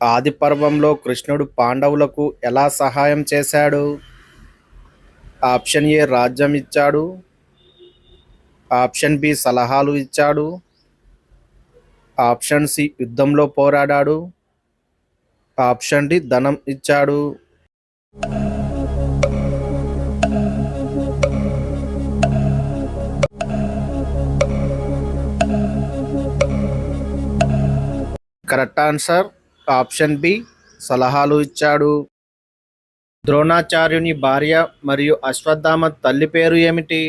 ఆది పర్వంలో కృష్ణుడు పాండవులకు ఎలా సహాయం చేశాడు? ఆప్షన్ ఏ రాజ్యం ఇచ్చాడు. ఆప్షన్ బి సలహాలు ఇచ్చాడు. ఆప్షన్ సి యుద్ధంలో పోరాడాడు. ఆప్షన్ డి ధనం ఇచ్చాడు. కరెక్ట్ ఆన్సర్ ఆప్షన్ బి సలహాలు ఇచ్చాడు. ద్రోణాచార్యుని భార్య మరియు అశ్వత్థామ తల్లి పేరు ఏమిటి?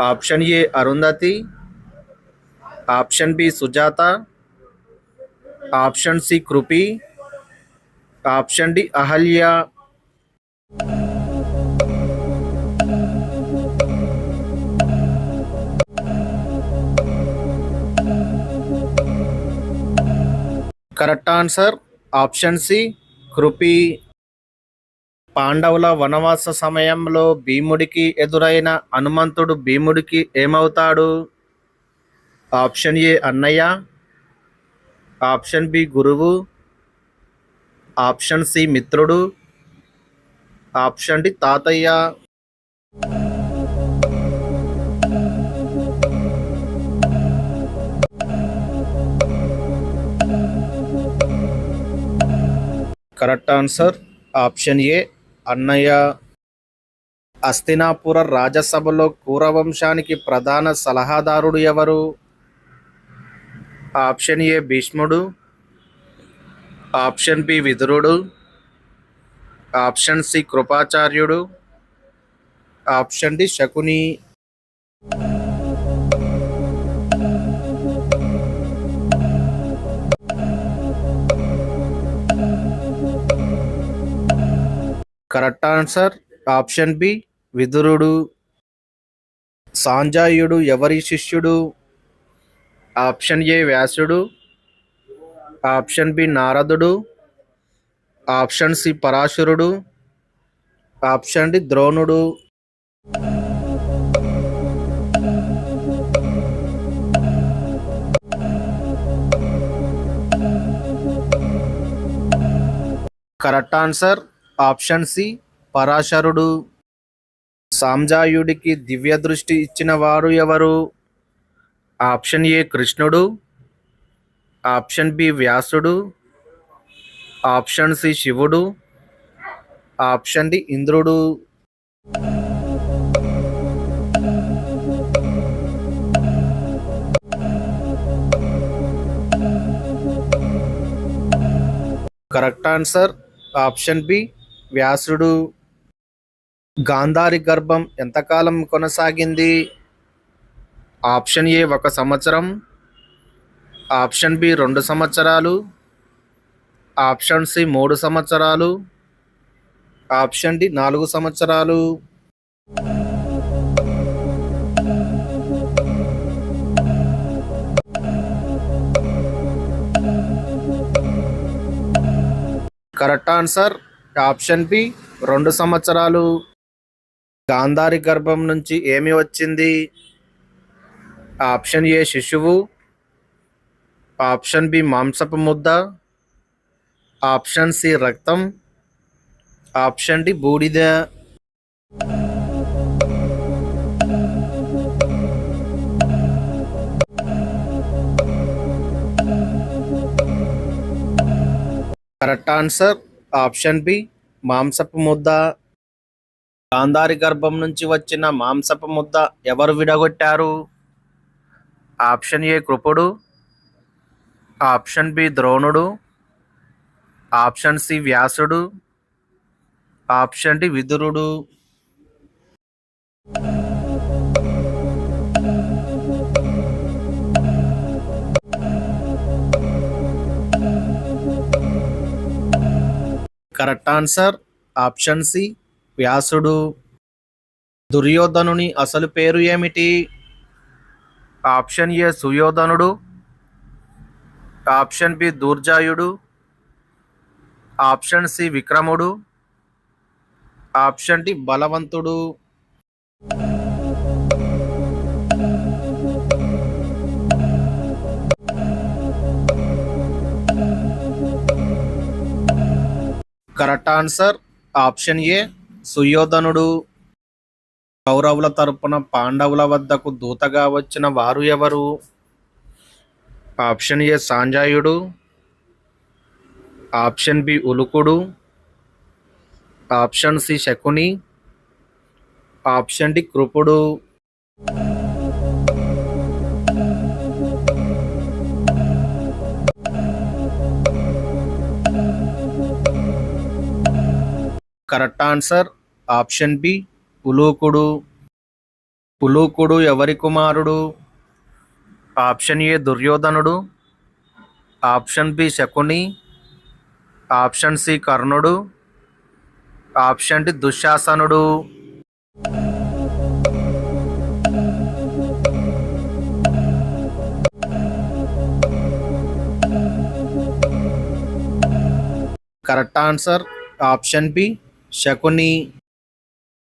Option A Arundhati. Option B Sujata. Option C Kripi. Option D Ahalya. Correct answer option C Kripi. పాండవుల వనవాస సమయంలో భీముడికి ఎదురైన హనుమంతుడు భీముడికి ఏమవుతాడు? ఆప్షన్ ఏ అన్నయ్య. ఆప్షన్ బి గురువు. ఆప్షన్ సి మిత్రుడు. ఆప్షన్ డి తాతయ్య. కరెక్ట్ ఆన్సర్ ఆప్షన్ ఏ అన్నయ్య. హస్తినాపుర రాజసభలో కురవంశానికి ప్రధాన సలహాదారుడు ఎవరు? ఆప్షన్ ఏ భీష్ముడు. ఆప్షన్ బి విదురుడు. ఆప్షన్ సి కృపాచార్యుడు. Option D Shakuni. Correct answer option B విదురుడు. సాంజాయుడు ఎవరి శిష్యుడు? ఆప్షన్ ఏ వ్యాసుడు. ఆప్షన్ బి నారదుడు. ఆప్షన్ సి పరాశరుడు. ఆప్షన్ డి ద్రోణుడు. కరెక్ట్ ఆన్సర్ ఆప్షన్ సి పరాశరుడు. సాంజాయుడికి దివ్య దృష్టి ఇచ్చిన వారు ఎవరు? ఆప్షన్ ఏ కృష్ణుడు. ఆప్షన్ బి వ్యాసుడు. ఆప్షన్ సి శివుడు. ఆప్షన్ డి ఇంద్రుడు. కరెక్ట్ ఆన్సర్ ఆప్షన్ బి వ్యాసుడు. గాంధారి గర్భం ఎంతకాలం కొనసాగింది? ఆప్షన్ ఏ 1 సంవత్సరం. ఆప్షన్ బి 2 సంవత్సరాలు. ఆప్షన్ సి 3 సంవత్సరాలు. ఆప్షన్ డి 4 సంవత్సరాలు. కరెక్ట్ ఆన్సర్ ఆప్షన్ బి 2 సంవత్సరాలు. గాంధారి గర్భం నుంచి ఏమి వచ్చింది? ఆప్షన్ ఏ శిశువు. ఆప్షన్ బి మాంసపు ముద్ద. ఆప్షన్ సి రక్తం. ఆప్షన్ డి బూడిద. కరెక్ట్ ఆన్సర్ ఆప్షన్ బి మాంసపు ముద్ద. గాంధారి గర్భం నుంచి వచ్చిన మాంసపు ముద్ద ఎవరు విడగొట్టారు? ఆప్షన్ ఏ కృపుడు. ఆప్షన్ బి ద్రోణుడు. ఆప్షన్ సి వ్యాసుడు. ఆప్షన్ డి విదురుడు. కరెక్ట్ ఆన్సర్ ఆప్షన్ సి వ్యాసుడు. దుర్యోధనుని అసలు పేరు ఏమిటి? ఆప్షన్ ఏ సుయోధనుడు. ఆప్షన్ బి దూర్జాయుడు. ఆప్షన్ సి విక్రముడు. ఆప్షన్ డి బలవంతుడు. కరెక్ట్ ఆన్సర్ ఆప్షన్ ఏ సుయోధనుడు. కౌరవుల తరపున పాండవుల వద్దకు దూతగా వచ్చిన వారు ఎవరు? ఆప్షన్ ఏ సాంజాయుడు, ఆప్షన్ బి ఉలుకుడు, option C Shakuni, option D కృపుడు. కరెక్ట్ ఆన్సర్ ఆప్షన్ బి ఉలూకుడు. ఉలూకుడు ఎవరి కుమారుడు? ఆప్షన్ ఏ దుర్యోధనుడు, option B Shakuni, option C కర్ణుడు, ఆప్షన్ డి దుశ్శాసనుడు. Correct answer option B Shakuni.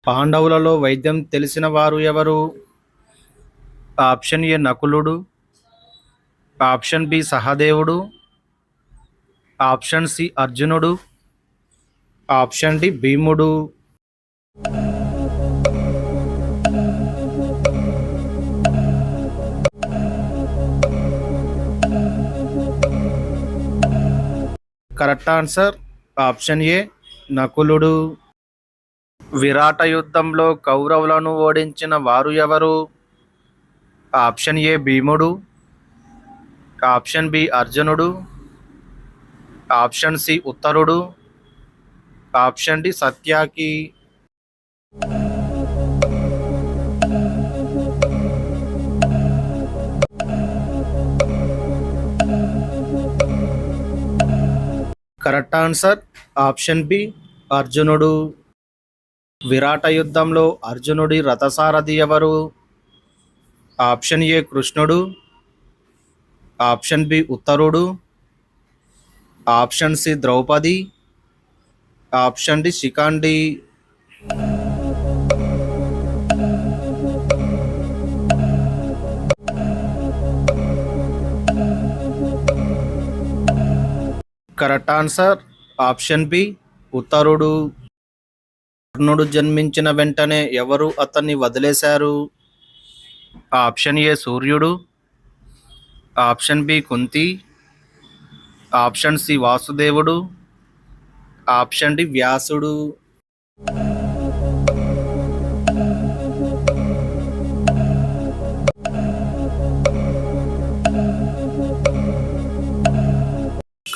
పాండవులలో వైద్యం తెలిసిన వారు ఎవరు? ఆప్షన్ ఏ నకులుడు, ఆప్షన్ బి సహదేవుడు, ఆప్షన్ సి అర్జునుడు, ఆప్షన్ డి భీముడు. కరెక్ట్ ఆన్సర్ ఆప్షన్ ఏ నకులుడు. విరాట యుద్ధంలో కౌరవులను ఓడించిన వారు ఎవరు? ఆప్షన్ ఏ భీముడు, ఆప్షన్ బి అర్జునుడు, ఆప్షన్ సి ఉత్తరుడు, option D Satyaki. Correct answer option B అర్జునుడు. విరాట యుద్ధంలో అర్జునుడి రథసారథి ఎవరు? ఆప్షన్ ఏ కృష్ణుడు, ఆప్షన్ బి ఉత్తరుడు, option C Draupadi, option D Shikhandi. Correct answer option B ఉత్తరుడు. కర్ణుడు జన్మించిన వెంటనే ఎవరు అతన్ని వదిలేశారు? ఆప్షన్ ఏ సూర్యుడు, option B Kunti, option C వాసుదేవుడు, ఆప్షన్ డి వ్యాసుడు.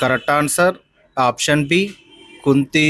Correct answer option B Kunti.